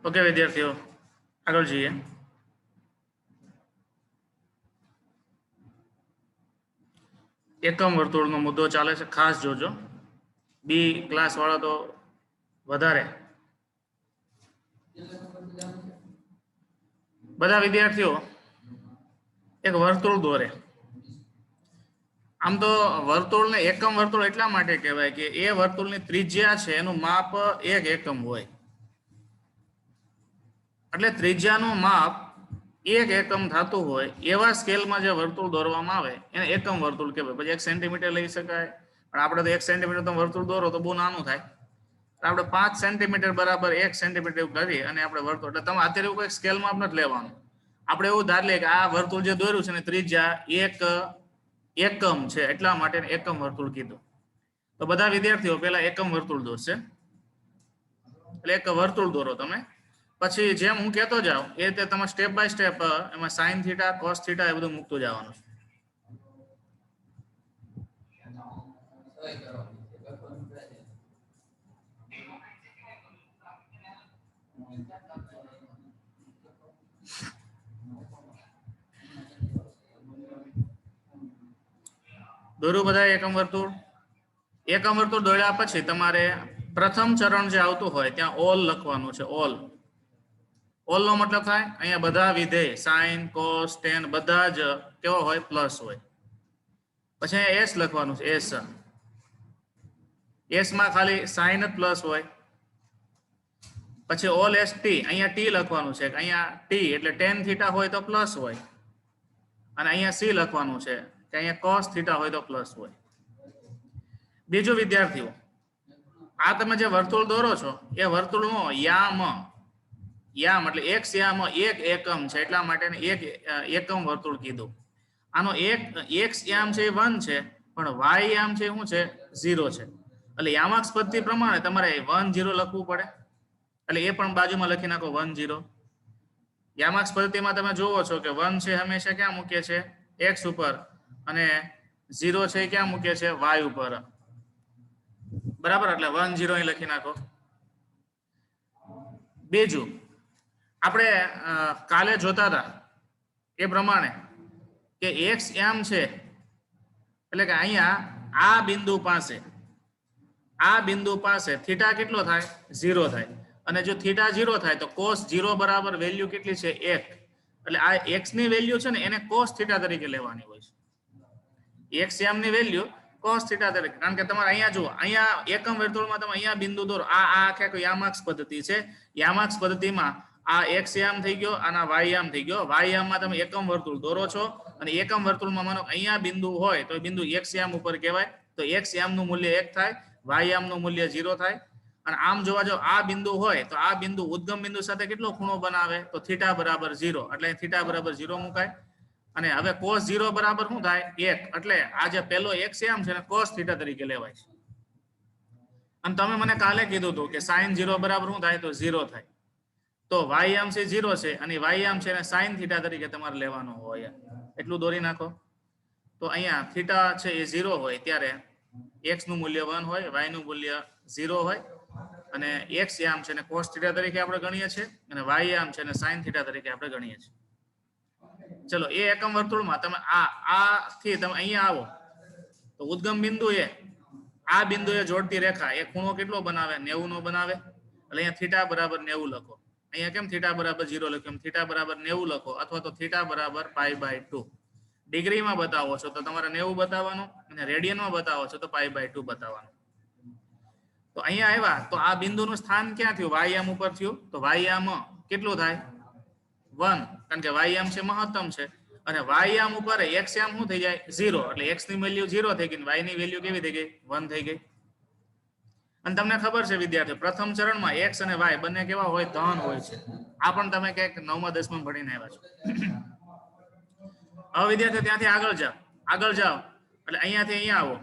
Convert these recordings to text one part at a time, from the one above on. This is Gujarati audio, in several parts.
ओके विद्यार्थियों आगे जाइए। एकम वर्तुळનો મુદ્દો ચાલે છે, ખાસ જોજો। બી ક્લાસ વાળા તો વધારે બધા વિદ્યાર્થીઓ એક વર્તુળ દોરે। આમ તો વર્તુળને એકમ વર્તુળ એટલા માટે કહેવાય કે એ વર્તુળની ત્રિજ્યા છે એનું માપ 1 એકમ હોય, એટલે ત્રિજ્યાનું માપ 1 એકમ થતું હોય એવા સ્કેલમાં જે વર્તુળ દોરવામાં આવે એને એકમ વર્તુળ કહેવાય। પછી 1 સેન્ટીમીટર લઈ શકાય, પણ આપણે તો 1 સેન્ટીમીટર તમે વર્તુળ દોરો તો બહુ નાનું થાય, આપણે 5 સેન્ટીમીટર બરાબર 1 સેન્ટીમીટર એવું કરી અને આપણે વર્તુળ, એટલે તમે અત્યારે એવું કોઈ સ્કેલ માપ નથી લેવાનું। આપણે એવું ધારી લઈએ કે આ વર્તુળ જે દોર્યું છે ને ત્રિજ્યા 1 એકમ છે એટલા માટે એકમ વર્તુળ કીધું। તો બધા વિદ્યાર્થીઓ પહેલા એકમ વર્તુળ દોરશે, એટલે એક વર્તુળ દોરો તમે। પછી જેમ હું કહેતો જાઉં એ રીતે તમે સ્ટેપ બાય સ્ટેપ એમાં સાઇન થીટા કોસ થીટા એ બધું મૂકતું જવાનું છે। દોરું બધા એકમ વર્તુળ। એકમ વર્તુળ દોર્યા પછી તમારે પ્રથમ ચરણ જે આવતું હોય ત્યાં ઓલ લખવાનું છે। ઓલ ઓલ નો મતલબ થાય અહીંયા બધા વિધેય સાઇન કોસ ટેન બધા જ કેવો હોય પ્લસ હોય। પછી અહીંયા એસ લખવાનું છે। એસ એસ માં ખાલી સાઇન જ પ્લસ હોય। પછી ઓલ એસ ટી, અહીંયા ટી લખવાનું છે કે અહીંયા ટી એટલે ટેન થીટા હોય તો પ્લસ હોય, અને અહીંયા સી લખવાનું છે કે અહીંયા કોસ થીટા હોય તો પ્લસ હોય। બીજું વિદ્યાર્થીઓ આ તમે જે વર્તુળ દોરો છો એ વર્તુળનો યામ યામ એટલે એક્સ યામ 1 એકમ છે એટલા માટે એક એકમ વર્તુળ કીધું। આનો એક્સ યામ છે એ 1 છે, પણ વાય યામ છે શું છે 0 છે, એટલે યામાક્ષ પદ્ધતિ પ્રમાણે તમારે 1 0 લખવું પડે, એટલે એ પણ બાજુમાં લખી નાખો 1 0। યામાક્ષ પદ્ધતિમાં તમે જોવો છો કે 1 છે હંમેશા ક્યાં મૂકે છે એક્સ ઉપર, અને 0 છે ક્યાં મૂકે છે વાય ઉપર, બરાબર, એટલે 1 0 અહીં લખી નાખો। બીજું આપણે કાલે જોતા હતા એ પ્રમાણે કે એક્સ એમ છે એટલે કે અહીંયા આ બિંદુ પાસે થીટા કેટલો થાય 0 થાય, અને જો થીટા 0 થાય તો કોસ 0 બરાબર વેલ્યુ કેટલી છે 1, એટલે આ એક્સ ની વેલ્યુ છે ને એને કોસ થીટા તરીકે લેવાની હોય છે। એક્સ એમ ની વેલ્યુ કોસ થીટા તરીકે, કારણ કે તમારે અહીંયા જુઓ અહીંયા એકમ વર્તુળમાં તમે અહીંયા બિંદુ દોરો, આ આખે યામાક્ષ પદ્ધતિ છે। યામાક્ષ પદ્ધતિમાં આ એક્સ યામ થઈ ગયો અને વાય યામ થઈ ગયો। વાય યામમાં તમે એકમ વર્તુળ દોરો છો, અને એકમ વર્તુળમાં માનો અહીંયા બિંદુ હોય તો બિંદુ એક્સ યામ ઉપર કહેવાય, તો એક્સ યામ નું મૂલ્ય 1 થાય, વાય યામ નું મૂલ્ય 0 થાય। અને આમ જોવા જો આ બિંદુ હોય તો આ બિંદુ ઉદ્ગમ બિંદુ સાથે કેટલો ખૂણો બનાવે તો થીટા બરાબર 0, એટલે થીટા બરાબર 0 મુકાય। અને હવે cos 0 બરાબર શું થાય 1, એટલે આ જે પહેલો એક્સ યામ છે ને cos થીટા તરીકે લેવાય છે। અને તમે મને કાલે કીધું હતું કે sin 0 બરાબર શું થાય તો 0 થાય, તો y યામ છે 0 છે અને y યામ છે ને sin થીટા તરીકે તમારે લેવાનો હોય, એટલું દોરી નાખો। તો અહીંયા થીટા છે એ 0 હોય ત્યારે x નું મૂલ્ય 1 હોય, y નું મૂલ્ય 0 હોય, અને x યામ છે ને cos થીટા તરીકે આપણે ગણીએ છીએ, અને y યામ છે ને sin થીટા તરીકે આપણે ગણીએ છીએ। ચલો એ એકમ વર્તુળમાં તમે આ થી તમે અહીંયા આવો તો ઉદ્ગમ બિંદુ આ બિંદુએ જોડતી રેખા એ ખૂણો કેટલો બનાવે 90 નો બનાવે, એટલે અહીંયા થીટા બરાબર 90 લખો। અહીંયા કેમ થીટા બરાબર 0 લખ્યું, એમ થીટા બરાબર 90 લખો, અથવા તો થીટા બરાબર π/2। ડિગ્રીમાં બતાવો છો તો તમારે 90 બતાવવાનું, અને રેડિયનમાં બતાવો છો તો π/2 બતાવવાનું। તો અહીંયા આવ્યા તો આ બિંદુનું સ્થાન ક્યાં થયું y યામ ઉપર થયું, તો y યામ કેટલું થાય 1, કારણ કે y યામ છે મહત્તમ છે, અને y યામ ઉપર x યામ શું થઈ જાય 0, એટલે x ની વેલ્યુ 0 થઈ ગઈ, y ની વેલ્યુ કેવી થઈ ગઈ 1 થઈ ગઈ। અને તમને ખબર છે વિદ્યાર્થીઓ પ્રથમ ચરણમાં x અને y બંને કેવા હોય ધન હોય છે, આ પણ તમે કંઈક 9મા 10મા ભણીને આવ્યા છો। હવે વિદ્યાર્થીઓ ત્યાંથી આગળ જાઓ એટલે અહીંયાથી અહીંયા આવો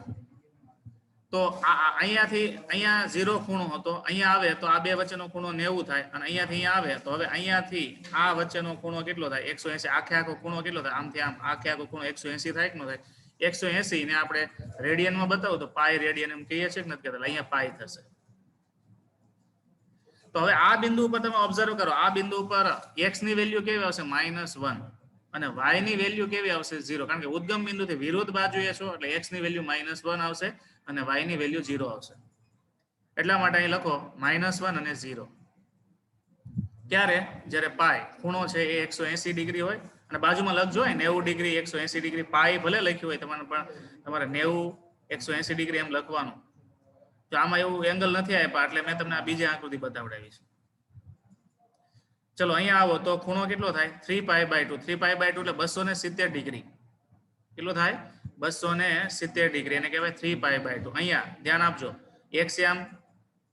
તો અહીંયાથી અહીંયા 0 ખૂણો હતો, અહીંયા આવે તો આ બે વચ્ચેનો ખૂણો 90 થાય, અને અહીંયાથી અહીંયા આવે તો હવે અહીંયાથી આ વચ્ચેનો ખૂણો કેટલો થાય 180, આખે આખો ખૂણો કેટલો થાય આમથી આમ આખે આખો ખૂણો 180 થાય કે ન થાય, 180 ને આપણે રેડિયનમાં બતાવું તો પાઈ રેડિયન એમ કહીએ છીએ કે નથી કહેતા, અહીંયા પાઈ થશે। તો હવે આ બિંદુ ઉપર તમે ઓબ્ઝર્વ કરો, આ બિંદુ ઉપર x ની વેલ્યુ કેવી આવશે -1 અને y ની વેલ્યુ કેવી આવશે 0, કારણ કે ઉદ્ગમ બિંદુથી વિરુદ્ધ બાજુએ છો એટલે x ની વેલ્યુ -1 આવશે અને y ની વેલ્યુ 0 આવશે. એટલા માટે અહીં લખો -1 અને 0. ક્યારે? જ્યારે પાઈ ખૂણો છે એ 180 ડિગ્રી હોય અને બાજુમાં લખજો 90 ડિગ્રી 180 ડિગ્રી, પાઈ ભલે લખ્યું હોય તમારે પણ તમારે 90 180 ડિગ્રી એમ લખવાનું. જો આમાં એવું એંગલ નથી આપ્યા એટલે મેં તમને આ બીજી આકૃતિ બતાવડાવી છે. ચલો અહીંયા આવો તો ખૂણો કેટલો થાય 3π/2. 3π/2 એટલે 270 ડિગ્રી. કેટલો થાય? 270 ડિગ્રી, એને કહેવાય 3π/2. અહીંયા ધ્યાન આપજો, x યામ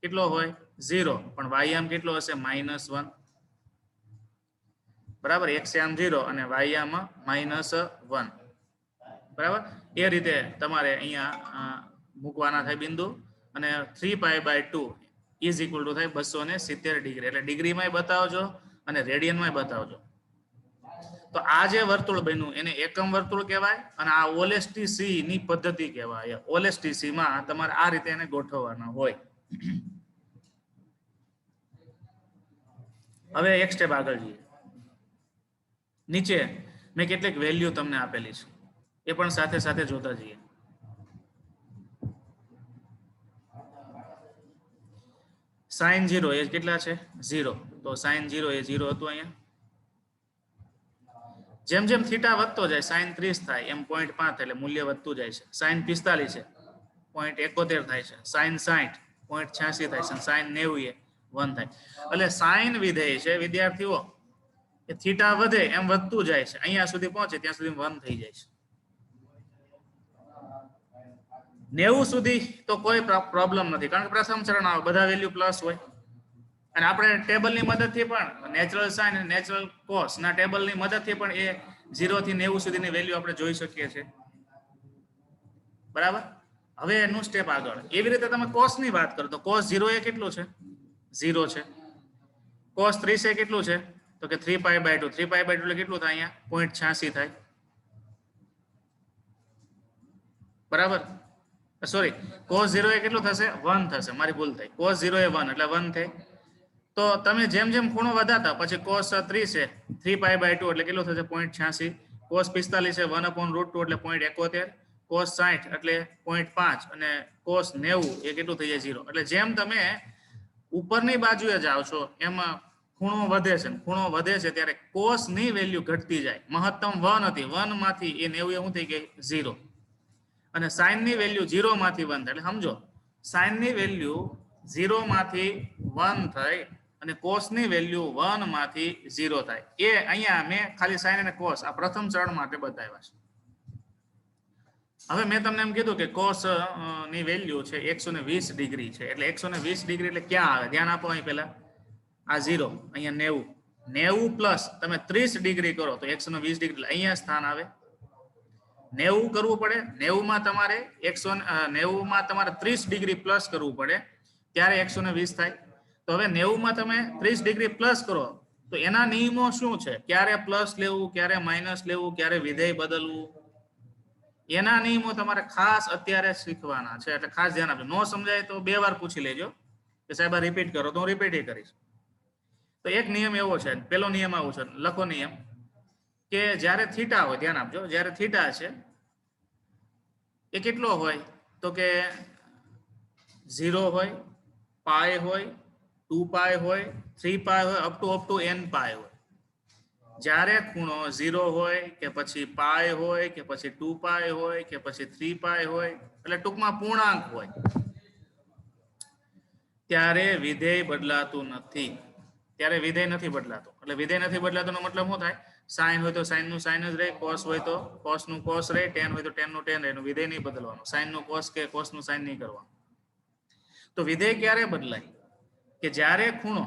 કેટલો હોય 0 પણ y યામ કેટલો હશે -1. બરાબર, x યામ 0 અને y યામ -1. બરાબર, એ રીતે તમારે અહીંયા મૂકવાના થાય બિંદુ અને 3π/2 ઇઝ ઇક્વલ ટુ થાય 270 ડિગ્રી. એટલે ડિગ્રીમાંય બતાવજો અને રેડિયનમાં બતાવજો. તો આ જે વર્તુળ બન્યું એને એકમ વર્તુળ કહેવાય અને આ OLSTC ની પદ્ધતિ કહેવાય. OLSTC માં તમારે આ રીતે એને ગોઠવવાના હોય. હવે એક સ્ટેપ આગળ જઈએ. નીચે મેં કેટલીક વેલ્યુ તમને આપેલી છે એ પણ સાથે સાથે જોતા જઈએ. sin 0 એ કેટલા છે 0, તો sin 0 એ 0 હતું. અહીંયા જેમ જેમ થીટા વધતો જાય sin 30 થાય એમ 0.5 એટલે મૂલ્ય વધતું જાય છે. sin 45 છે 0.71 થાય છે, sin 60 0.86 થાય છે, sin 90 એ 1 થાય. એટલે sin વિધેય છે વિદ્યાર્થીઓ એ થીટા વધે એમ વધતું જાય છે, અહીંયા સુધી પહોંચે ત્યાં સુધી 1 થઈ જાય છે. 90 સુધી તો કોઈ પ્રોબ્લેમ નથી, કારણ કે પ્રથમ ચરણ આવે બધા વેલ્યુ પ્લસ હોય અને આપણે ટેબલની મદદથી પણ નેચરલ સાઇન અને નેચરલ કોસ ના ટેબલની મદદથી પણ એ 0 થી 90 સુધીની વેલ્યુ આપણે જોઈ શકીએ છીએ. બરાબર, હવે એનું સ્ટેપ આગળ એવી રીતે તમે કોસ ની વાત કરો તો cos 0 એ કેટલું છે 0 છે. cos 30 એ કેટલું છે તો કે 3π/2. 3π/2 એટલે કેટલું થાય અહીંયા 0.86 થાય. બરાબર, સોરી, cos 0 એ કેટલું થશે 1 થશે, મારી ભૂલ થઈ. cos 0 એ 1 એટલે 1 થાય. તો તમે જેમ જેમ ખૂણો વધારતા પછી cos 30 છે 3π/2 એટલે કેટલું થશે 0.86. cos 45 છે 1/√2 એટલે 0.71. cos 60 એટલે 0.5 અને cos 90 એ કેટલું થઈ જાય 0. એટલે જેમ તમે ઉપરની બાજુએ જાઓ છો એમાં ખૂણો વધે છે, ખૂણો વધે છે ત્યારે cos ની વેલ્યુ ઘટતી જાય. મહત્તમ 1 હતી, 1 માંથી એ 90 શું થઈ ગઈ 0 અને sin ની વેલ્યુ 0 માંથી 1 થાય. એટલે સમજો sin ની વેલ્યુ 0 માંથી 1 થઈ અને cos ની વેલ્યુ 1 માંથી 0 થાય. એ અહીંયા મેં ખાલી sin અને cos આ પ્રથમ ચરણ માટે બતાવ્યા છે. હવે મેં તમને એમ કીધું કે cos ની વેલ્યુ છે 120 ડિગ્રી છે, એટલે 120 ડિગ્રી એટલે ક્યાં આવે? ધ્યાન આપો અહીં પહેલા આ 0 અહીંયા 90 પ્લસ તમે 30 ડિગ્રી કરો તો 120 ડિગ્રી અહીંયા સ્થાન આવે. 90 કરવું પડે, 90 માં તમારે 90 માં તમારે 30 ડિગ્રી પ્લસ કરવું પડે ત્યારે 120 થાય. તો હવે 90 માં તમે 30 ડિગ્રી પ્લસ કરો તો એના નિયમો શું છે? ક્યારે પ્લસ લેવું, ક્યારે માઇનસ લેવું, ક્યારે વિધેય બદલવું, એના નિયમો તમારે ખાસ અત્યારે શીખવાના છે. એટલે ખાસ ધ્યાન આપજો. નો સમજાય તો 2 વાર પૂછી લેજો કે સાહેબ આ રિપીટ કરો, તો હું રિપીટ કરીશ. તો એક નિયમ એવો છે, પેલો નિયમ આવો છે, લખો નિયમ કે જ્યારે થીટા હોય, ધ્યાન આપજો, જ્યારે થીટા છે એ કેટલો હોય તો કે 0 હોય, પાય હોય, 2π હોય, 3π હોય, અપ ટુ nπ હોય. જ્યારે ખૂણો 0 હોય કે પછી પાય હોય કે પછી 2π હોય કે પછી 3π હોય, એટલે ટૂંકમાં પૂર્ણાંક હોય, ત્યારે વિધેય બદલાતું નથી. ત્યારે વિધેય નથી બદલાતું. એટલે વિધેય નથી બદલાતું નો મતલબ શું થાય? સાઇન હોય તો સાઇન નું સાઇન જ રહે, કોસ હોય તો કોસ નું કોસ રહે, ટેન હોય તો ટેન નું ટેન રહે. એનું વિધેય નહીં બદલવાનું. સાઇન નું કોસ કે કોસ નું સાઇન નહીં કરવાનું. તો વિધેય ક્યારે બદલાય? કે જ્યારે ખૂણો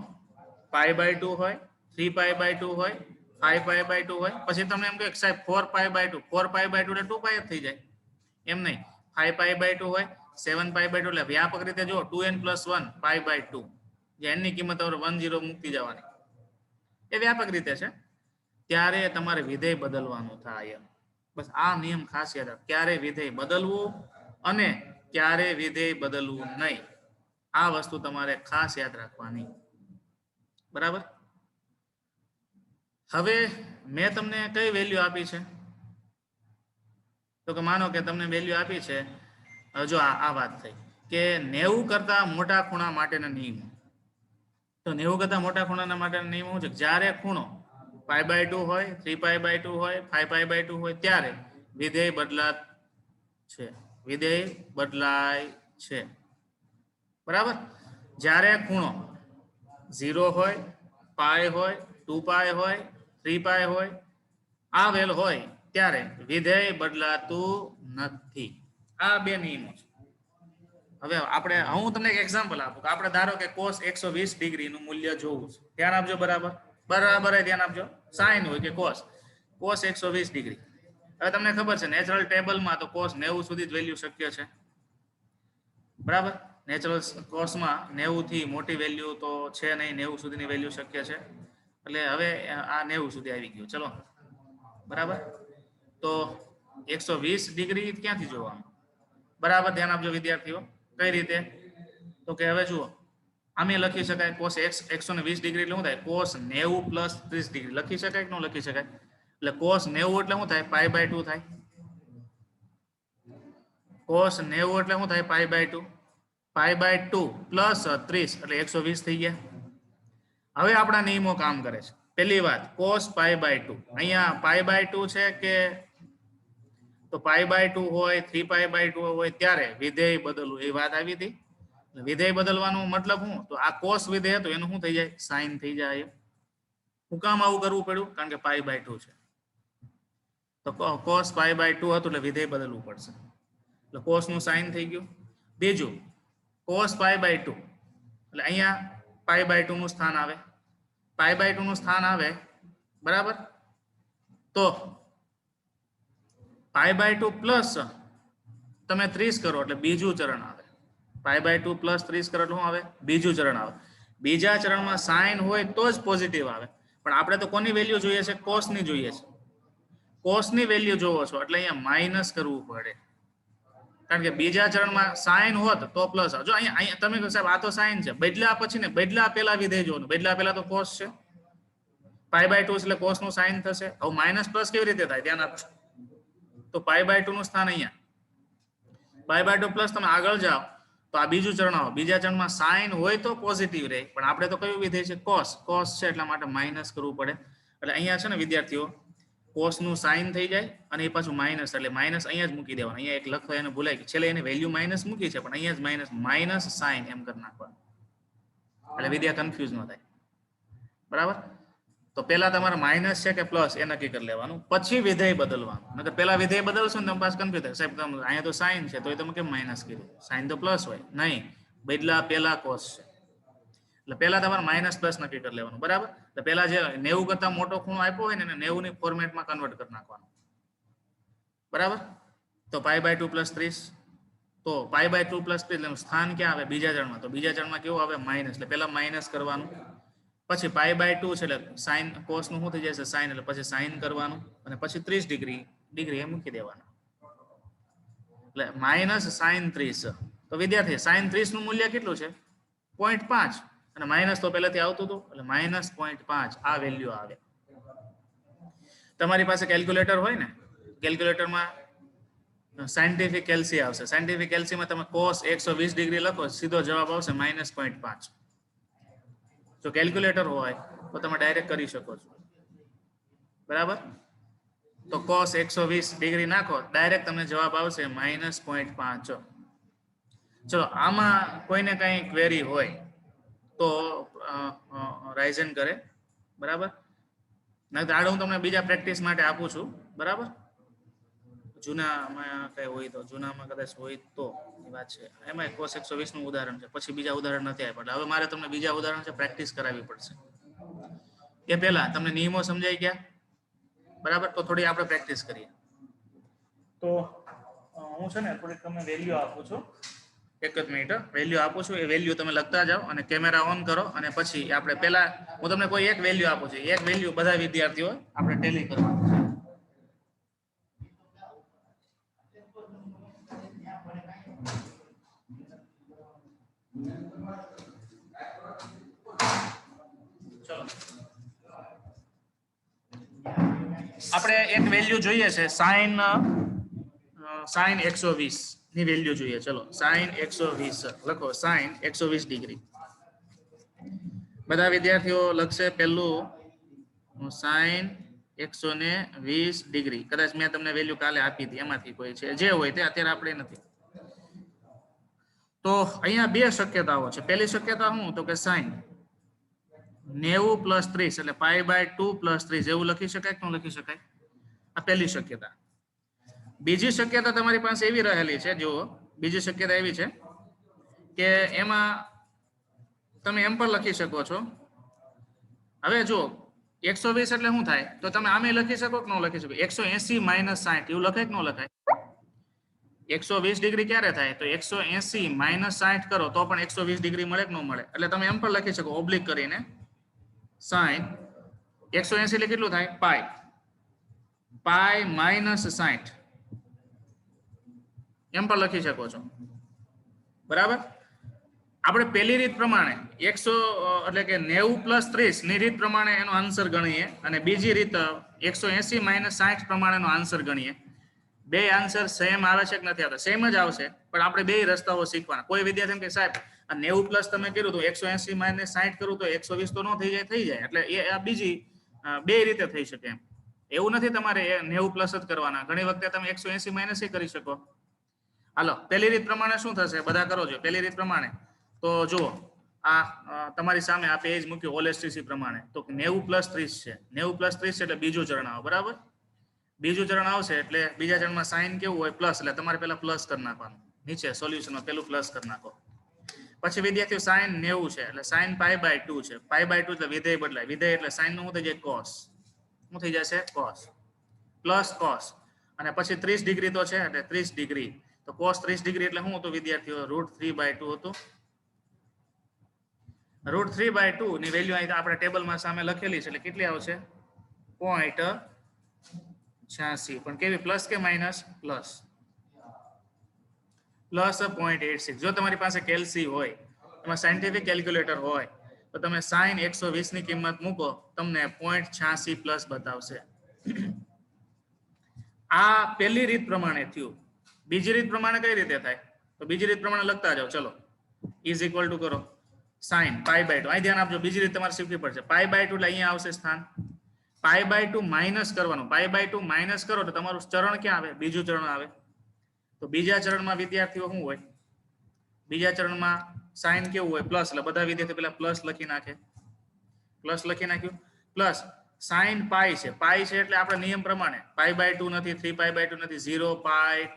π/2 હોય, 3π/2 હોય, 5π/2 હોય. પછી તમને એમ કહે સાહેબ 4π/2, 4π/2 એટલે 2π જ થઈ જાય. એમ નહીં, 5π/2 હોય, 7π/2 એટલે વ્યાપક રીતે જો 2n+1 π/2, જે n ની કિંમત 10 મૂકી જવાની, એ વ્યાપક રીતે છે. ત્યારે તમારે વિધેય બદલવાનું થાય. બસ આ નિયમ ખાસ યાદ રાખ, ક્યારે વિધેય બદલવું અને ક્યારે વિધેય બદલવું નહીં, આ વસ્તુ તમારે ખાસ યાદ રાખવાની. બરાબર. હવે મેં તમને કઈ વેલ્યુ આપી છે? તો કે માનો કે તમને વેલ્યુ આપી છે, જો આ વાત થઈ કે 90 કરતા મોટા ખૂણા માટેના નિયમો. તો 90 કરતા મોટા ખૂણાના માટેના નિયમો શું છે? જ્યારે ખૂણો π/2 હોય, 3π/2 હોય, 5π/2 હોય ત્યારે વિધેય બદલાય છે. વિધેય બદલાય છે. બરાબર. જ્યારે ખૂણો 0 હોય, પાય હોય, 2π હોય, 3π હોય, આ વેલ હોય ત્યારે વિધેય બદલાતું નથી. આ બે નિયમો છે. હવે આપણે હું તમને એક એક્ઝામ્પલ આપું કે આપણે ધારો કે cos 120 ડિગ્રીનું મૂલ્ય જોવું છે. ધ્યાન આપજો. બરાબર બરાબર ધ્યાન આપજો. sin હોય કે cos 120 ડિગ્રી. હવે તમને ખબર છે નેચરલ ટેબલમાં તો cos 90 સુધી જ વેલ્યુ શક્ય છે. બરાબર. નેચરલ કોસમાં 90 થી મોટી વેલ્યુ તો છે નહીં, 90 સુધીની વેલ્યુ શક્ય છે. એટલે હવે આ 90 સુધી આવી ગયું. ચલો બરાબર. તો 120 ડિગ્રી ક્યાંથી જોવાનું? બરાબર ધ્યાન આપજો વિદ્યાર્થીઓ. કઈ રીતે? તો કે હવે જુઓ, આમે લખી શકાય cos 120 ડિગ્રી એટલે શું થાય? cos 90 પ્લસ 30 ડિગ્રી લખી શકાય કે ન લખી શકાય? એટલે cos 90 એટલે શું થાય? π/2 થાય. cos 90 એટલે શું થાય? π/2. π/2 પ્લસ 30 એટલે 120 થઈ ગયા. હવે આપણા નિયમો કામ કરે છે. પહેલી વાત cos π/2, અહીંયા π/2 છે કે તો π/2 હોય, 3π/2 હોય ત્યારે વિધેય બદલવું, એ વાત આવી હતી. વિધેય બદલવાનો મતલબ શું? તો આ cos વિધેય તો એનું શું થઈ જાય? sin થઈ જાય. શું કામ આવું કરવું પડ્યું? કારણ કે π/2 છે. તો cos π/2 હતું એટલે વિધેય બદલવું પડશે. એટલે cos નું sin થઈ ગયું. બીજું cos π/2 એટલે અહીંયા π/2 નું સ્થાન આવે. π/2 નું સ્થાન આવે. બરાબર. તો π/2 પ્લસ તમે 30 કરો એટલે બીજું ચરણ આવે. π/2 પ્લસ 30 કરો એટલે શું આવે? બીજું ચરણ આવે. બીજા ચરણમાં સાઇન હોય તો જ પોઝિટિવ આવે. પણ આપણે તો કોની વેલ્યુ જોઈએ છે? cos ની જોઈએ છે. cos ની વેલ્યુ જોવો છો એટલે અહીંયા માઇનસ કરવું પડે. કારણ કે બીજા ચરણમાં સાઇન હોત તો પ્લસ. જો અહીંયા તમે કહો સાહેબ આ તો સાઇન છે, બદલા પછી ને બદલા પહેલા વિધેય જોવાનું. બદલા પહેલા તો cos છે. π/2 એટલે cos નું સાઇન થશે. હવે માઇનસ પ્લસ કેવી રીતે થાય? ધ્યાન આપજો. તો π/2 નું સ્થાન અહીંયા. π/2 પ્લસ તમે આગળ જાઓ તો આ બીજું ચરણ આવે. બીજા ચરણમાં સાઇન હોય તો પોઝિટિવ રહે, પણ આપણે તો કયું વિધેય છે? cos. cos છે એટલા માટે માઇનસ કરવું પડે. એટલે અહીંયા છે ને વિદ્યાર્થીઓ cos નું સાઇન થઈ જાય અને એ પાછું માઇનસ, એટલે માઇનસ અહીંયા જ મૂકી દેવાનું. અહીંયા એક લખવા એને ભૂલાય કે છેલ્લે એની વેલ્યુ માઇનસ મૂકી છે, પણ અહીંયા જ માઇનસ સાઇન એમ કરી નાખવાનું. એટલે વિદ્યા કન્ફ્યુઝ ન થાય. બરાબર. તો પહેલા તમારે માઇનસ છે કે પ્લસ એ નક્કી કરી લેવાનું, પછી વિધેય બદલવાનું. નકર પહેલા વિધેય બદલશો ને તમે પાછું કન્ફ્યુઝ થાય. સાહેબ તમે અહીંયા તો સાઇન છે તો તમે કેમ માઇનસ કર્યું? સાઇન તો પ્લસ હોય. નહીં, બદલા પહેલા cos છે. એટલે પહેલા તમારે માઇનસ પ્લસ નક્કી કરી લેવાનું. બરાબર. એટલે પહેલા જે 90 કરતા મોટો ખૂણો આપ્યો હોય ને એને 90 ની ફોર્મેટમાં કન્વર્ટ કરી નાખવાનું. બરાબર. તો π/2 પ્લસ 30. તો π/2 પ્લસ 30 એનું સ્થાન ક્યાં આવે? બીજા ચરણમાં. તો બીજા ચરણમાં કેવું આવે? માઇનસ. એટલે પહેલા માઇનસ કરવાનું, પછી π/2 છે એટલે સાઇન cos નું શું થઈ જશે? સાઇન. એટલે પછી સાઇન કરવાનું અને પછી 30 ડિગ્રી એ મૂકી દેવાના. એટલે માઇનસ સાઇન 30. તો વિદ્યાર્થી સાઇન 30 નું મૂલ્ય કેટલું છે? 0.5. અને માઇનસ તો પહેલાથી આવતું હતું એટલે માઇનસ 0.5 આ વેલ્યુ આવે. તમારી પાસે કેલ્ક્યુલેટર હોય ને, કેલ્ક્યુલેટરમાં સાયન્ટિફિક એલસી આવશે. સાયન્ટિફિક એલસીમાં તમે cos 120 ડિગ્રી લખો સીધો જવાબ આવશે -0.5. જો કેલ્ક્યુલેટર હોય તો તમે ડાયરેક્ટ કરી શકો છો. બરાબર. તો cos 120 ડિગ્રી નાખો ડાયરેક્ટ તમને જવાબ આવશે -0.5. ચલો આમાં કોઈને કઈ ક્વેરી હોય તો રાઇઝન કરે. બરાબર. નહીં તો આડો હું તમને બીજા પ્રેક્ટિસ માટે આપું છું. બરાબર. જૂનામાં કઈ હોય તો, જૂનામાં કદાચ હોય તો એ વાત છે. એમાં cos 120 નું ઉદાહરણ છે, પછી બીજા ઉદાહરણ નથી આપ્યા. એટલે હવે મારે તમને બીજા ઉદાહરણ છે પ્રેક્ટિસ કરાવવી પડશે. એ પહેલા તમને નિયમો સમજાઈ ગયા? બરાબર. તો થોડી આપણે પ્રેક્ટિસ કરીએ. તો હું છે ને થોડીક તમને વેલ્યુ આપું છું. એક જ મિનિટ વેલ્યુ આપું છું. એ વેલ્યુ તમે લખતા જાઓ અને કેમેરા ઓન કરો અને પછી આપણે પહેલા હું તમને કોઈ એક વેલ્યુ આપું છું. એક વેલ્યુ બધા વિદ્યાર્થીઓ આપણે ટેલી કરવાનું છે. ચલો આપણે એક વેલ્યુ જોઈએ છે sin 120 ની વેલ્યુ જોઈએ. ચલો sin 120 લખો, sin 120 ડિગ્રી. બધા વિદ્યાર્થીઓ લખશે પહેલું sin 120 ડિગ્રી. કદાચ મેં તમને વેલ્યુ કાલે આપી હતી, એમાંથી કોઈ છે જે હોય તે, અત્યારે આપણે નથી. તો અહીંયા બે શક્યતાઓ છે. પહેલી શક્યતા શું? તો કે sin 90 + 30 એટલે π/2 + 30 એવું લખી શકાય કે ન લખી શકાય? આ પહેલી શક્યતા. બીજી શક્યતા તમારી પાસે એવી રહેલી છે, જુઓ, બીજી શક્યતા એવી છે કે એમાં તમે એમ પણ લખી શકો છો. હવે જો 120 એટલે શું થાય? તો તમે આમે લખી શકો કે ન લખી શકો? 180 - 60 એવું લખાય કે ન લખાય? 120 ડિગ્રી ક્યારે થાય? તો 180 - 60 કરો તો પણ 120 ડિગ્રી મળે કે ન મળે? એટલે તમે એમ પણ લખી શકો ઓબ્લિક કરીને sin 180 એટલે કેટલું થાય? π - 60 એમ પણ લખી શકો છો. બરાબર. આપણે પહેલી રીત પ્રમાણે 100 એટલે કે 90 + 30 ની રીત પ્રમાણે એનો આન્સર ગણીએ અને બીજી રીત 180 - 60 પ્રમાણેનો આન્સર ગણીએ. બે આન્સર સેમ આવે છે કે નથી આવતા? સેમ જ આવશે, પણ આપણે બે રસ્તાઓ શીખવાના. કોઈ વિદ્યાર્થી કે સાહેબ આ 90 + તમે કર્યું તો 180 - 60 કરું તો 120 તો ન થઈ જાય? થઈ જાય. એટલે એ આ બીજી બે રીતે થઈ શકે એમ. એવું નથી તમારે 90 + જ કરવાના. ઘણી વખતે તમે 180 - કરી શકો. હાલો, પહેલી રીત પ્રમાણે શું થશે? બધા કરો છો પહેલી રીત પ્રમાણે. તો જુઓ, આ તમારી સામે આ પેજ મૂક્યું ઓલેસ્ટીસી પ્રમાણે. તો 90 + 30 છે. 90 + 30 એટલે બીજું ચરણ આવે. બરાબર. બીજું ચરણ આવશે એટલે બીજા ચરણમાં સાઇન કેવું હોય? પ્લસ. એટલે તમારે પહેલા પ્લસ કરી નાખવાનું. નીચે સોલ્યુશનમાં પેલું પ્લસ કરી નાખો. પછી વિદ્યાર્થીઓ sin 90 છે એટલે sin π/2 છે. π/2 એટલે વિધેય બદલાય. વિધેય એટલે sin નું શું થઈ જાય? cos. શું થઈ જશે? cos. Plus cos. અને પછી 30 ડિગ્રી તો છે એટલે 30 ડિગ્રી. તો cos 30 ડિગ્રી એટલે શું હતું વિદ્યાર્થીઓ? √3/2 હતું. √3/2 ની વેલ્યુ અહીં આપણે ટેબલમાં સામે લખેલી છે એટલે કેટલી આવશે? 0.86. પણ કેવી? પ્લસ કે માઇનસ? પ્લસ. પ્લસ 0.86. જો તમારી પાસે કેલ્સી હોય, એમાં સાયન્ટિફિક કેલ્ક્યુલેટર હોય, તો તમે sin 120 ની કિંમત મૂકો, તમને 0.86 પ્લસ બતાવશે. આ પહેલી રીત પ્રમાણે થયું. બીજી રીત પ્રમાણે કઈ રીતે થાય? તો બીજી રીત પ્રમાણે લખતા જાઓ. ચલો, ઇઝ ઇક્વલ ટુ કરો sin π/2. અહીં ધ્યાન આપજો, બીજી રીત તમારે શીખવી પડશે. π/2 એટલે અહીંયા આવશે સ્થાન. π/2 માઇનસ કરવાનું. π/2 માઇનસ કરો તો તમારું ચરણ ક્યાં આવે? બીજું ચરણ આવે. તો બીજા ચરણમાં વિદ્યાર્થીઓ શું હોય? બીજા ચરણમાં સાઇન કેવું હોય? પ્લસ. એટલે બધા વિદ્યાર્થીઓ પેલા પ્લસ લખી નાખે. પ્લસ લખી નાખ્યું. પ્લસ sin π છે. π છે એટલે આપણે નિયમ પ્રમાણે π/2 નથી, 3π/2 નથી, 0π,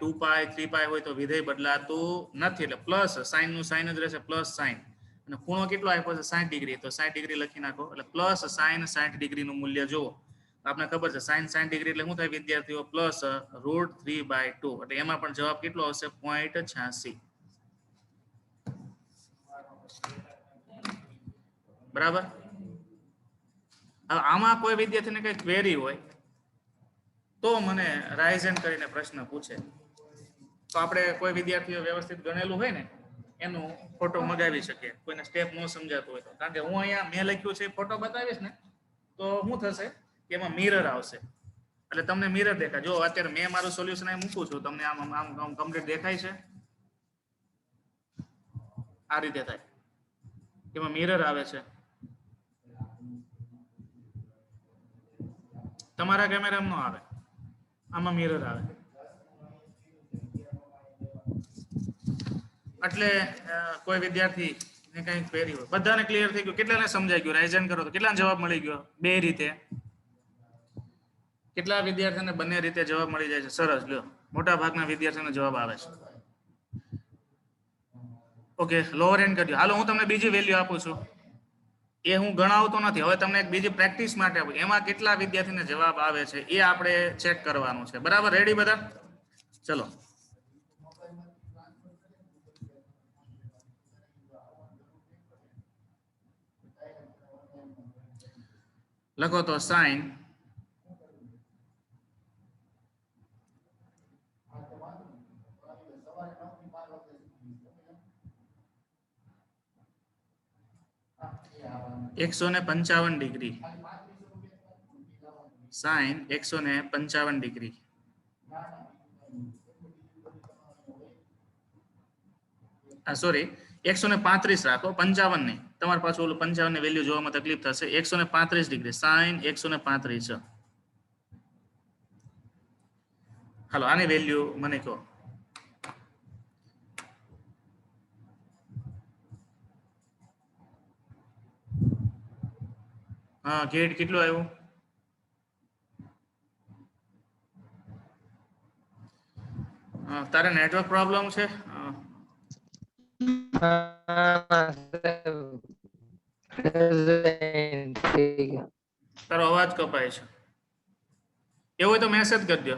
2π, 3π હોય તો વિધેય બદલાતું નથી. એટલે પ્લસ સાઇન નું સાઇન જ રહેશે, પ્લસ સાઇન. અને ખૂણો કેટલો આપ્યો છે? 60 ડિગ્રી. તો 60 ડિગ્રી લખી નાખો. એટલે પ્લસ સાઇન 60 ડિગ્રીનું મૂલ્ય જુઓ. આપણે ખબર છે સાઇન 60 ડિગ્રી એટલે શું થાય વિદ્યાર્થીઓ? પ્લસ √3/2. એટલે એમાં પણ જવાબ કેટલો આવશે? 0.86. બરાબર. હવે આમાં કોઈ વિદ્યાર્થીને કઈ ક્વેરી હોય તો મને રાઇઝન કરીને પ્રશ્ન પૂછે. તો આપણે કોઈ વિદ્યાર્થીઓ વ્યવસ્થિત ગણેલું હોય ને એનું ફોટો મગાવી શકીએ. કોઈને સ્ટેપ ન સમજાતું હોય તો. કારણ કે હું અહીંયા મેં લખ્યું છે ફોટો બતાવીશ ને તો શું થશે કે એમાં મિરર આવશે. એટલે તમને મિરર દેખાય. જો અત્યારે મેં મારું સોલ્યુશન અહીં મૂકું છું, તમને આમ આમ કમ્પ્લીટ દેખાય છે. આ રીતે થાય. એમાં મિરર આવે છે. તમારા કેમેરામાં ન આવે, આમાં મિરર આવે. એટલે કોઈ વિદ્યાર્થી ને કઈ ક્વેરી હોય, બધાને ક્લિયર થઈ ગયું? કેટલાને સમજાઈ ગયું? રાઇઝન કરો તો કેટલાને જવાબ મળી ગયો? બે રીતે. કેટલા વિદ્યાર્થીઓને બંને રીતે જવાબ મળી જાય છે? સરસ. લ્યો, મોટા ભાગના વિદ્યાર્થીઓને જવાબ આવે છે. ઓકે, લોઅર એન્ડ કરજો. હાલો, હું તમને બીજી વેલ્યુ આપું છું. એ હું ગણાવતો નથી. હવે તમને એક બીજી પ્રેક્ટિસ માટે આપું. એમાં કેટલા વિદ્યાર્થીને જવાબ આવે છે એ આપણે ચેક કરવાનું છે. બરાબર? રેડી બધા? ચલો. લખો તો sine 155 degree sin 155 degree sorry 135 રાખો 55 નહીં તમારે પાછું ઓલું 55 ની વેલ્યુ જોવામાં તકલીફ થશે 135 ડિગ્રી sin 135 છે હાલો આની વેલ્યુ મને કહો હા ગેટ કેટલું આવ્યું તારે નેટવર્ક પ્રોબ્લેમ છે તારો અવાજ કપાય છે એવું હોય તો મેસેજ કરજો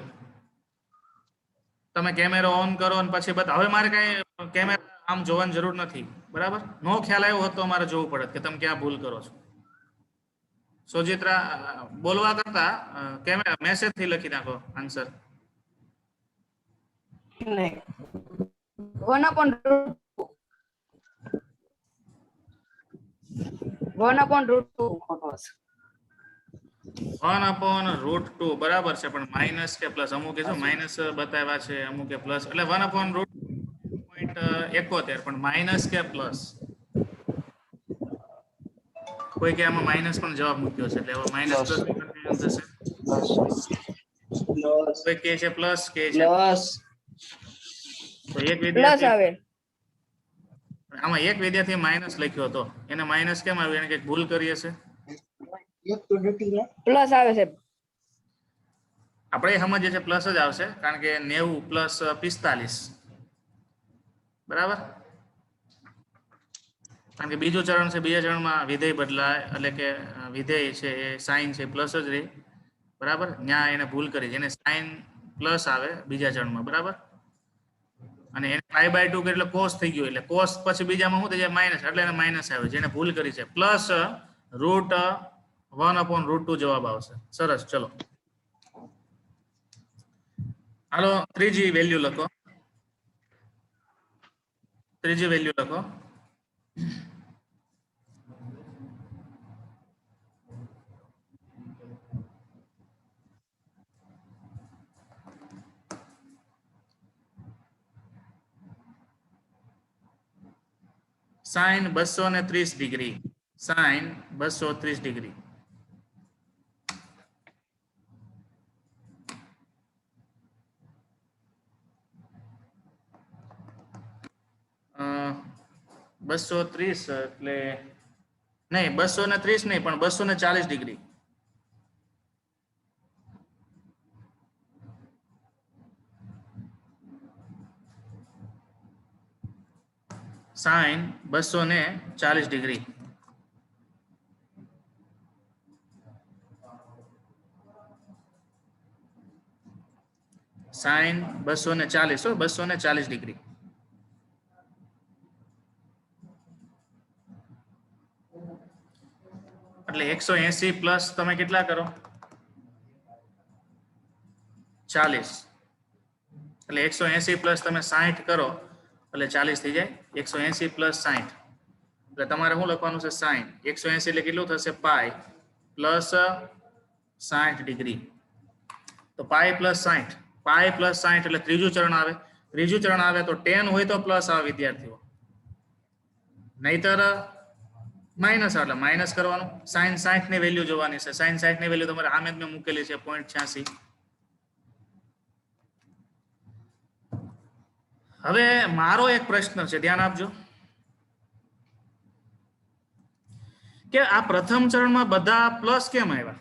તમે કેમેરો ઓન કરો અને પછી હવે મારે કઈ કેમેરા આમ જોવાની જરૂર નથી બરાબર નો ખ્યાલ આવ્યો હોત તો મારે જોવું પડે કે તમે ક્યાં ભૂલ કરો છો સોજિત્રા બોલવા કરતા કેમેરા મેસેજ થી લખી નાખો આન્સર 1/√2 બરાબર છે પણ માઇનસ કે પ્લસ અમુકે જો માઇનસ બતાવ્યા છે અમુકે પ્લસ એટલે 1/√2.71 પણ માઇનસ કે પ્લસ કોઈ કે આમાં માઇનસ પણ જવાબ મૂક્યો છે એટલે હવે માઇનસ પ્લસ કન્ફ્યુઝન થશે કોઈ કે છે પ્લસ કે છે પ્લસ તો એક વિદ્યાર્થી આવે આમાં એક વિદ્યાર્થી માઇનસ લખ્યો હતો એને માઇનસ કેમ આવ્યું એને કઈક ભૂલ કરી હશે પ્લસ આવે છે આપણે સમજીએ છીએ પ્લસ જ આવશે કારણ કે 90 પ્લસ 45 બરાબર કારણ કે બીજું ચરણ છે બીજા ચરણમાં વિધેય બદલાય એટલે કે વિધેય છે એ સાઇન છે પ્લસ જ રહે બરાબર ત્યાં એને ભૂલ કરી જેને સાઇન પ્લસ આવે બીજા ચરણમાં બરાબર અને એને π/2 એટલે cos થઈ ગયો એટલે cos પછી બીજામાં શું થઈ જાય માઈનસ એટલે એને માઈનસ આવે જેને ભૂલ કરી છે પ્લસ √1/√2 જવાબ આવશે સરસ ચલો હાલો ત્રીજી વેલ્યુ લખો sin 230 ડિગ્રી sin 230 ડિગ્રી બસો 30 એટલે નહીં 230 નહીં પણ 240 degree sin 240 degree sin 240 240 degree એટલે 180 પ્લસ તમે કેટલા કરો 40 એટલે 180 પ્લસ તમે 60 કરો એટલે 40 થઈ જાય 180 પ્લસ 60 એટલે તમારે શું લખવાનું છે sin 180 એટલે કેટલું થશે પાઈ પ્લસ 60 ડિગ્રી તો પાઈ પ્લસ 60 એટલે ત્રીજું ચરણ આવે તો tan હોય તો પ્લસ આવે વિદ્યાર્થીઓ નહીતર માઇનસ એટલે માઇનસ કરવાનું sin 60 ની વેલ્યુ જોવાની છે sin 60 ની વેલ્યુ તમારે આમે જ મેં મૂકેલી છે 0.86 હવે મારો એક પ્રશ્ન છે ધ્યાન આપજો કે આ પ્રથમ ચરણમાં બધા પ્લસ કેમ આવ્યા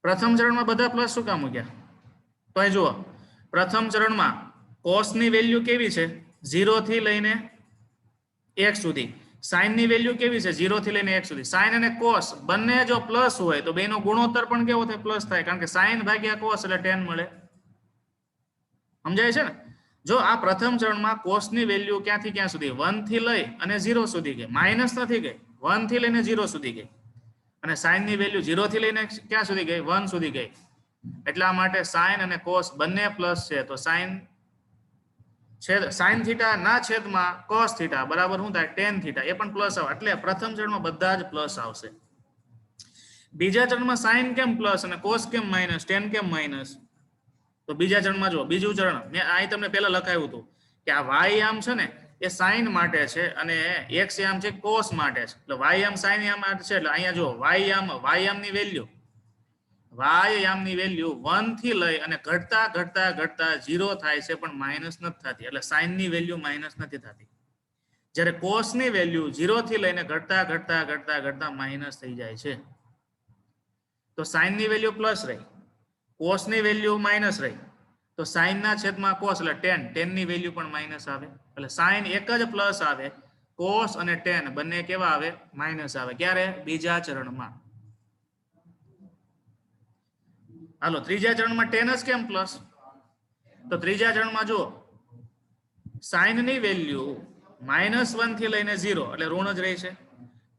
પ્રથમ ચરણમાં બધા પ્લસ શું કામ મૂક્યા તો અહીં જુઓ પ્રથમ ચરણમાં cos ની વેલ્યુ કેવી છે 0 થી લઈને 1 સુધી sin ની વેલ્યુ કેવી છે 0 થી લઈને 1 સુધી sin અને cos બંને જો પ્લસ હોય તો બેનો ગુણોત્તર પણ કેવો થાય પ્લસ થાય કારણ કે sin ભાગ્યા cos એટલે tan મળે સમજાય છે ને જો આ પ્રથમ ચરણમાં cos ની વેલ્યુ ક્યાંથી ક્યાં સુધી 1 થી લઈ અને 0 સુધી ગઈ માઈનસ નથી ગઈ 1 થી લઈને 0 સુધી ગઈ અને sin ની વેલ્યુ 0 થી લઈને ક્યાં સુધી ગઈ 1 સુધી ગઈ એટલા માટે sin અને cos બંને પ્લસ છે તો sin છેદ sin થીટા ના છેદમાં cos થીટા બરાબર શું થાય tan થીટા, એ પણ પ્લસ આવે. એટલે પ્રથમ ચરણમાં બધા જ પ્લસ આવશે. બીજા ચરણમાં sin કેમ પ્લસ અને cos કેમ માઇનસ, tan કેમ માઇનસ? તો બીજા ચરણમાં જો બીજું ચરણ મેં અહીં તમને પહેલા લખાયું હતું કે આ y આમ છે ને એ sin માટે છે અને x આમ છે cos માટે છે. એટલે y આમ sin આમ માટે છે. એટલે અહીંયા જો y આમ ની વેલ્યુ ની વેલ્યુ 1 થી લઈ અને ઘટતા ઘટતા ઘટતા 0 થાય છે પણ માઇનસ નથી થતી. એટલે sin ની વેલ્યુ માઇનસ નથી થતી. જ્યારે cos ની વેલ્યુ 0 થી લઈને ઘટતા ઘટતા ઘટતા ઘટતા માઇનસ થઈ જાય છે. તો sin ની વેલ્યુ પ્લસ રહી, cos ની વેલ્યુ માઇનસ રહી, તો sin ના છેદમાં cos એટલે tan ની વેલ્યુ પણ માઇનસ આવે. એટલે sin એક જ પ્લસ આવે, cos અને tan બંને કેવા આવે? માઇનસ આવે. ક્યારે? બીજા ચરણમાં. હાલો ત્રીજા ચરણમાં tan જ કેમ પ્લસ? તો ત્રીજા ચરણમાં જુઓ sin ની વેલ્યુ -1 થી લઈને 0 એટલે ઋણ જ રહે છે.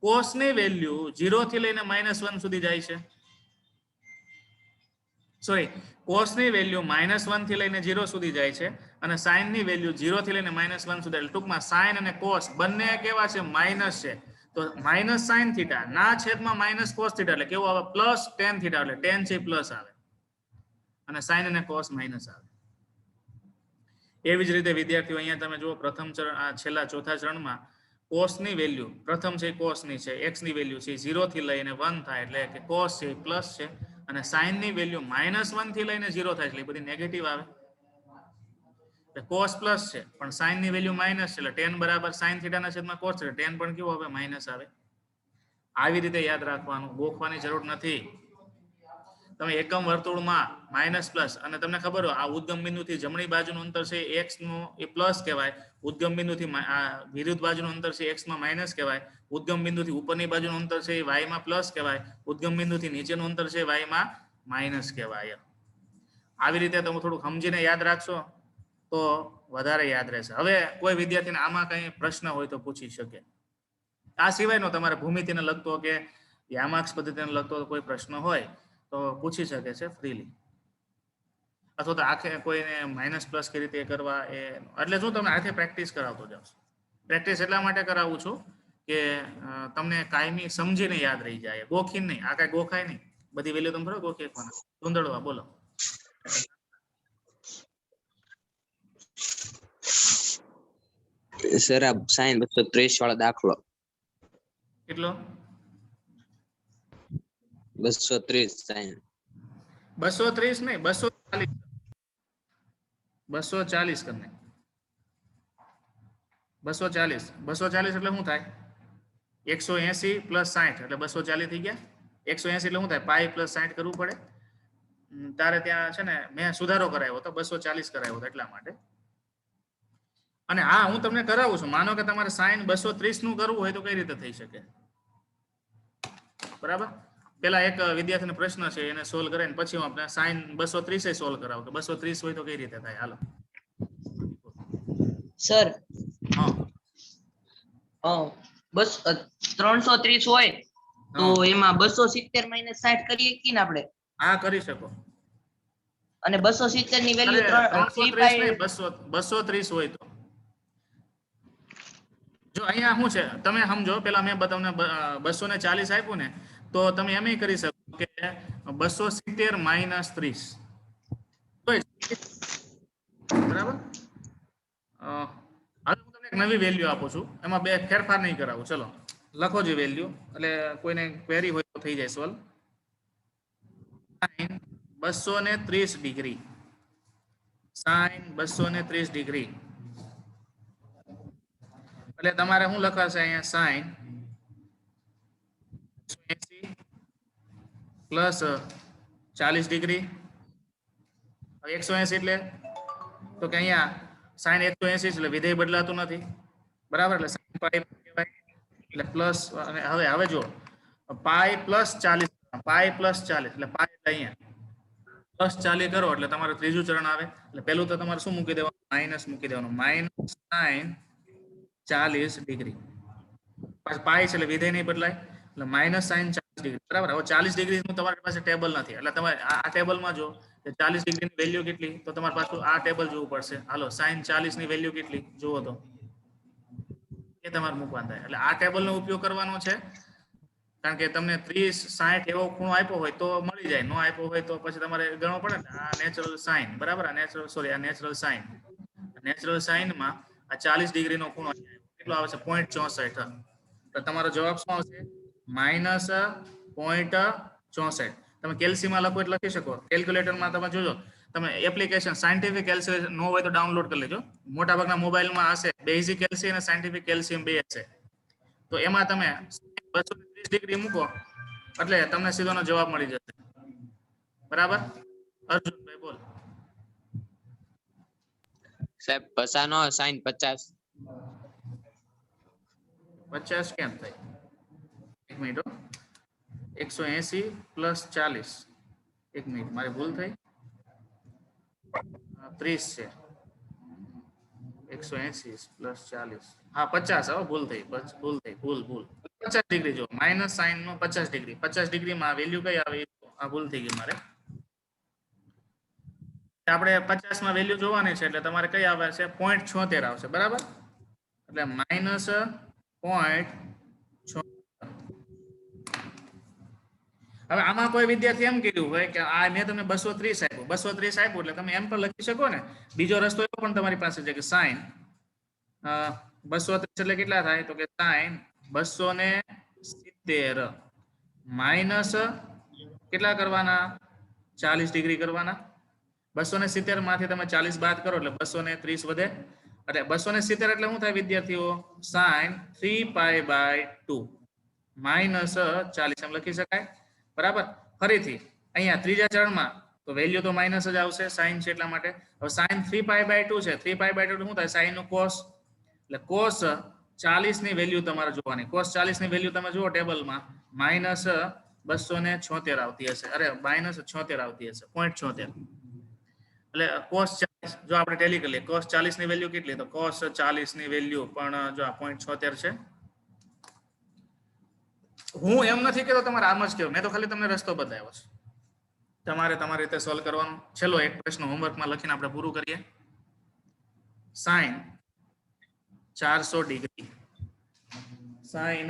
cos ની વેલ્યુ 0 થી લઈને -1 સુધી જાય છે. સોરી, cos ની વેલ્યુ -1 થી લઈને 0 સુધી જાય છે અને sin ની વેલ્યુ 0 થી લઈને -1 સુધી. એટલે ટૂંકમાં sin અને cos બંને કેવા છે? માઇનસ છે. તો માઇનસ sin થીટા ના છેદમાં માઇનસ cos થીટા એટલે કેવું આવે? Plus tan theta. એટલે tan છે પ્લસ આવે અને sin અને cos માઇનસ આવે. એવી જ રીતે વિદ્યાર્થીઓ અહીંયા તમે જુઓ પ્રથમ ચરણ આ છેલ્લા ચોથા ચરણમાં cos ની વેલ્યુ પ્રથમ છે cos ની છે, x ની વેલ્યુ છે 0 થી લઈને 1 થાય એટલે કે cos છે પ્લસ છે અને sin ની વેલ્યુ -1 થી લઈને 0 થાય એટલે એ બધી નેગેટિવ આવે. એટલે cos પ્લસ છે પણ sin ની વેલ્યુ માઇનસ છે એટલે tan બરાબર sin થીટા ના છેદમાં cos છે. tan પણ કેવું આવે? માઇનસ આવે. આવી રીતે યાદ રાખવાનું, ગોખવાની જરૂર નથી. તમે એકમ વર્તુળમાં માઇનસ પ્લસ અને તમને ખબર હોય આ ઉદ્ગમ બિંદુથી જમણી બાજુનું અંતર છે x નું એ પ્લસ કહેવાય, ઉદ્ગમ બિંદુથી વિરુદ્ધ બાજુનું અંતર છે x માં માઇનસ કહેવાય, ઉદ્ગમ બિંદુથી ઉપરની બાજુનું અંતર છે એ y માં પ્લસ કહેવાય, ઉદ્ગમ બિંદુથી નીચેનું અંતર છે y માં માઇનસ કહેવાય. આવી રીતે તમે થોડુંક સમજીને યાદ રાખશો તો વધારે યાદ રહેશે. હવે કોઈ વિદ્યાર્થીને આમાં કંઈ પ્રશ્ન હોય તો પૂછી શકે. આ સિવાયનો તમારે ભૂમિતિને લગતો કે યામાક્ષ પદ્ધતિને લગતો કોઈ પ્રશ્ન હોય તો પૂછી શકે છે ફ્રીલી. અથવા તો આખે કોઈને માઇનસ પ્લસ કઈ રીતે કરવા એ એટલે શું તમને આખે પ્રેક્ટિસ કરાવતો જાઉં છું. પ્રેક્ટિસ એટલા માટે કરાવું છું કે તમને કાયમી સમજીને યાદ રહી જાય, ગોખીને નહીં. આ કાંઈ ગોખાય નહીં, બધી વેલ્યુ તમે ખરો ગોખી શકવાના. ધૂંધળવા બોલો. સર આ sin 230 વાળો દાખલો કેટલો? 230 sin 230 નહીં 240. 240 કરને 240 એટલે શું થાય? 180 પ્લસ 60 એટલે 240 થઈ ગયા. 180 એટલે શું થાય? પાઈ પ્લસ 60 કરવું પડે. તારે ત્યાં છે ને મેં સુધારો કરાવ્યો હતો, 240 કરાવ્યો હતો એટલા માટે. અને હા હું તમને કરાવું છું. માનો કે તમારે sin 230 નું કરવું હોય તો કઈ રીતે થઈ શકે? બરાબર. પેલા એક વિદ્યાર્થીનો પ્રશ્ન છે એને સોલ્વ કરે ને પછી હું આપણે sin 230 સોલ્વ કરાવું કે 230 હોય તો કઈ રીતે થાય. હાલો સર હા બસ 330 હોય તો એમાં 270 માઈનસ 60 કરીએ કે ને આપણે? હા કરી શકો. અને 270 ની વેલ્યુ 330 નહીં 230 હોય તો જો અહીંયા શું છે તમે સમજો. પેલા મેં તમને 240 આપ્યું ને તો તમે એમ કરી શકો કે 270 માઇનસ 30 બરાબર. હવે હું તમને એક નવી વેલ્યુ આપું છું, એમાં બે ફેરફાર નહીં કરાવું. ચલો લખો જે વેલ્યુ, એટલે કોઈને ક્વેરી હોય તો થઈ જાય solve. sin 230 degree, sin 230 degree એટલે તમારે શું લખાશે અહીંયા? sin 180 plus 40 degree. 180 એટલે તો કે અહીંયા sin 180 એટલે વિધેય બદલાતું નથી બરાબર. એટલે sin પાઈ કહેવાય એટલે પ્લસ. અને હવે જો પાઈ પ્લસ 40 પાઈ પ્લસ 40 એટલે પાઈ એટલે અહીંયા પ્લસ 40 કરો એટલે તમારે ત્રીજું ચરણ આવે. એટલે પહેલું તો તમારે શું મૂકી દેવાનું? માઇનસ મૂકી દેવાનું. Minus sin 40 degree. પાઈ છે એટલે વિધેય નહીં બદલાય એટલે માઇનસ sin 40 ડિગ્રી બરાબર. હવે 40 ડિગ્રી નું તમારી પાસે ટેબલ નથી એટલે તમારે આ ટેબલમાં જો કે 40 ડિગ્રીની વેલ્યુ કેટલી, તો તમારે પાછું આ ટેબલ જોવું પડશે. હાલો sin 40 ની વેલ્યુ કેટલી જુઓ તો એ તમારે મૂકવાનું થાય. એટલે આ ટેબલનો ઉપયોગ કરવાનો છે, કારણ કે તમને 30 60 એવો ખૂણો આપ્યો હોય તો મળી જાય, નો આપ્યો હોય તો પછી તમારે ગણવો પડે ને. આ નેચરલ સાઇન બરાબર, આ નેચરલ સાઇન. નેચરલ સાઇનમાં આ 40 ડિગ્રીનો ખૂણો કેટલો આવે છે 0.64. તો તમારો જવાબ શું આવશે -0.64. તમે કેલ્સીમાં લખો એટલે લખી શકો, કેલ્ક્યુલેટરમાં તમે જોજો. તમે એપ્લિકેશન સાયન્ટિફિક કેલ્ક્યુલેશન નો હોય તો ડાઉનલોડ કરી લેજો. મોટાભાગના મોબાઈલમાં હશે, બેઝિક કેલ્સી અને સાયન્ટિફિક કેલ્શિયમ બે હશે. તો એમાં તમે 230 ડિગ્રી મૂકો એટલે તમને સીધોનો જવાબ મળી જશે. બરાબર, અર્જુનભાઈ બોલ. સાહેબ પસાનો સાઈન 50. 50 કેમ થાય? એક મિનિટ હો. 180 પ્લસ 40. એક મિનિટ, મારી ભૂલ થઈ. 30 છે. 180 પ્લસ 40. હા 50. હવે ભૂલ થઈ. 50 ડિગ્રી જો માઇનસ સાઇન નો 50 ડિગ્રી. 50 ડિગ્રીમાં વેલ્યુ કઈ આવે? આ ભૂલ થઈ ગઈ મારે. આપણે 50 માં વેલ્યુ જોવાની છે એટલે તમારે કઈ આવે છે 0.76 આવશે. બરાબર, એટલે -0.76. હવે આમાં કોઈ વિદ્યાર્થી એમ કીધું હોય કે આ મેં તમને 230 આપ્યું, 230 આપ્યું એટલે તમે એમ પણ લખી શકો ને. બીજો રસ્તો એવો પણ તમારી પાસે છે કે સાઇન 230 એટલે કેટલા થાય? તો કે સાઇન 270 માઇનસ કેટલા કરવાના? 40 ડિગ્રી કરવાના. 270 માંથી તમે 40 બાદ કરો એટલે 230 વધે. એટલે 270 એટલે શું થાય વિદ્યાર્થીઓ? સાઇન 3π/2 માઇનસ 40 એમ લખી શકાય. બરાબર, ફરીથી અહીંયા ત્રીજા ચરણમાં તો વેલ્યુ તો માઇનસ જ આવશે, સાઇન છે એટલા માટે. હવે સાઇન 3π/2 છે, 3π/2 શું થાય? સાઇન નું કોસ. એટલે કોસ 40 ની વેલ્યુ તમારે જોવાની. કોસ 40 ની વેલ્યુ તમે જુઓ ટેબલમાં -276 આવતી હશે. અરે -76 આવતી હશે, 0.76. એટલે કોસ 40 જો આપણે ટેલી કરી લઈએ, કોસ 40 ની વેલ્યુ કેટલી? તો કોસ 40 ની વેલ્યુ પણ જો આ 0.76 છે. હું એમ નથી કહેતો તમારે આમ જ કહેવું, મેં તો ખાલી તમને રસ્તો બતાવ્યો છે. તમારે તમારી રીતે સોલ્વ કરવાનું. છેલ્લો એક પ્રશ્ન હોમવર્કમાં લખીને આપણે પૂરું કરીએ. Sign 400 degree, sign